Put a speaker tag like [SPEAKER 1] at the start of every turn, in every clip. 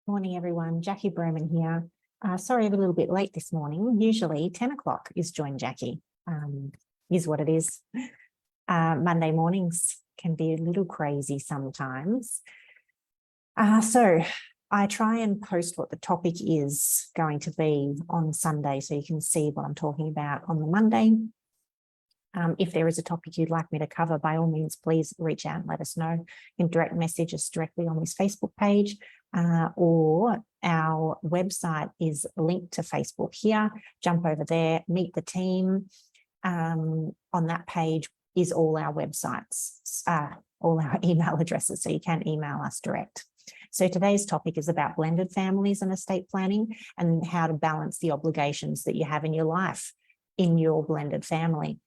[SPEAKER 1] Morning, everyone. Jackie Berman here. Sorry, I'm a little bit late this morning. Usually 10 o'clock is Join Jackie. Is what it is. Monday mornings can be a little crazy sometimes. So I try and post what the topic is going to be on Sunday so you can see what I'm talking about on the Monday. If there is a topic you'd like me to cover, by all means, please reach out and let us know. You can direct message us directly on this Facebook page, or our website is linked to Facebook here. Jump over there, meet the team. On that page is all our websites, all our email addresses, so you can email us direct. So today's topic is about blended families and estate planning and how to balance the obligations that you have in your life in your blended family.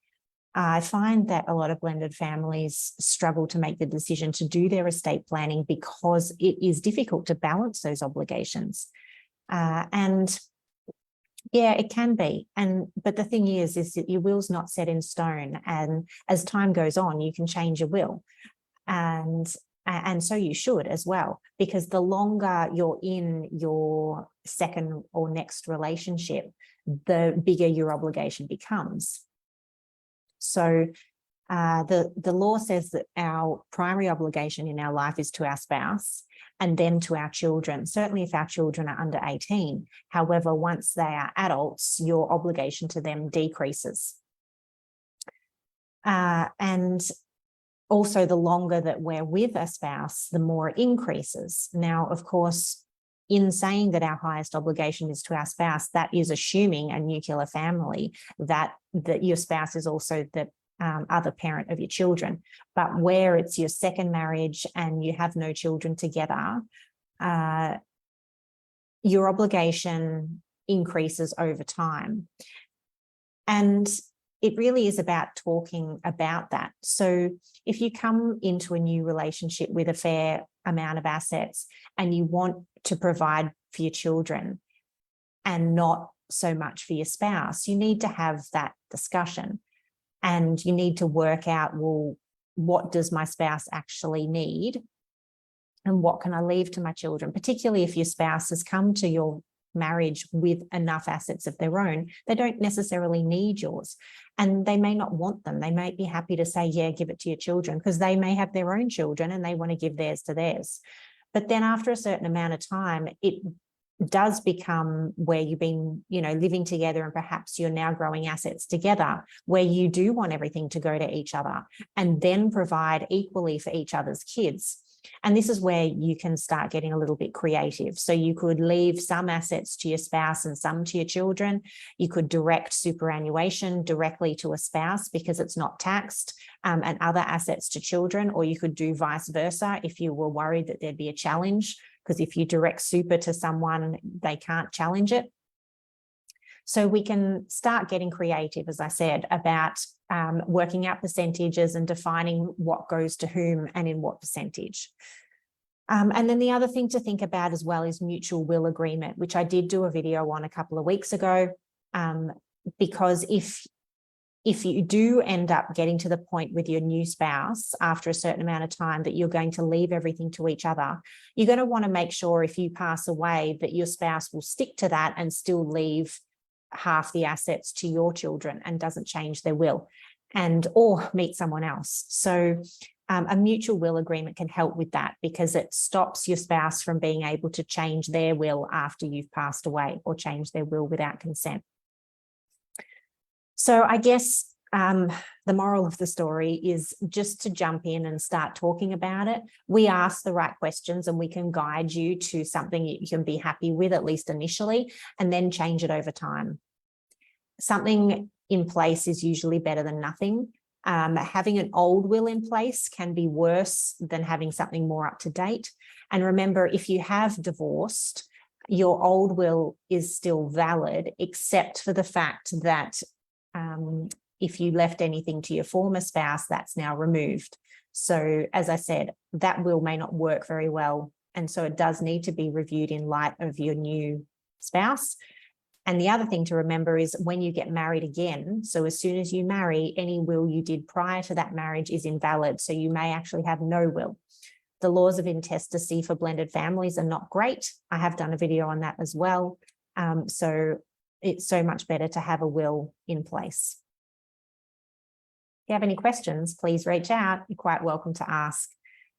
[SPEAKER 1] I find that a lot of blended families struggle to make the decision to do their estate planning because it is difficult to balance those obligations. And yeah, it can be. But the thing is that your will's not set in stone. And as time goes on, you can change your will. And so you should as well, because the longer you're in your second or next relationship, the bigger your obligation becomes. So the law says that our primary obligation in our life is to our spouse and then to our children, certainly if our children are under 18. However, once they are adults, your obligation to them decreases. And also the longer that we're with a spouse, the more it increases. Now, of course, in saying that our highest obligation is to our spouse, that is assuming a nuclear family, that your spouse is also the other parent of your children. But where it's your second marriage and you have no children together, your obligation increases over time. And it really is about talking about that. So if you come into a new relationship with a fair amount of assets and you want to provide for your children and not so much for your spouse, you need to have that discussion and you need to work out, well, what does my spouse actually need and what can I leave to my children? Particularly if your spouse has come to your marriage with enough assets of their own, they don't necessarily need yours and they may not want them. They may be happy to say, yeah, give it to your children, because they may have their own children and they want to give theirs to theirs. But then after a certain amount of time, it does become where you've been, living together and perhaps you're now growing assets together where you do want everything to go to each other and then provide equally for each other's kids. And this is where you can start getting a little bit creative. So you could leave some assets to your spouse and some to your children. You could direct superannuation directly to a spouse because it's not taxed, and other assets to children, or you could do vice versa if you were worried that there'd be a challenge, because if you direct super to someone, they can't challenge it. So we can start getting creative, as I said, about working out percentages and defining what goes to whom and in what percentage. And then the other thing to think about as well is mutual will agreement, which I did do a video on a couple of weeks ago, because if you do end up getting to the point with your new spouse after a certain amount of time that you're going to leave everything to each other, you're going to want to make sure if you pass away that your spouse will stick to that and still leave half the assets to your children and doesn't change their will or meet someone else. So a mutual will agreement can help with that because it stops your spouse from being able to change their will after you've passed away or change their will without consent. So I guess the moral of the story is just to jump in and start talking about it. We ask the right questions and we can guide you to something you can be happy with, at least initially, and then change it over time. Something in place is usually better than nothing. Having an old will in place can be worse than having something more up to date. And remember, if you have divorced, your old will is still valid, except for the fact that if you left anything to your former spouse, that's now removed. So as I said, that will may not work very well. And so it does need to be reviewed in light of your new spouse. And the other thing to remember is when you get married again, so as soon as you marry, any will you did prior to that marriage is invalid. So you may actually have no will. The laws of intestacy for blended families are not great. I have done a video on that as well. So it's so much better to have a will in place. If you have any questions, please reach out. You're quite welcome to ask.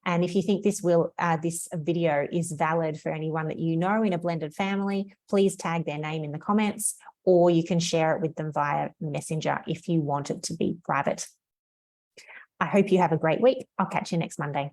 [SPEAKER 1] And if you think this video is valid for anyone that you know in a blended family, please tag their name in the comments, or you can share it with them via Messenger if you want it to be private. I hope you have a great week. I'll catch you next Monday.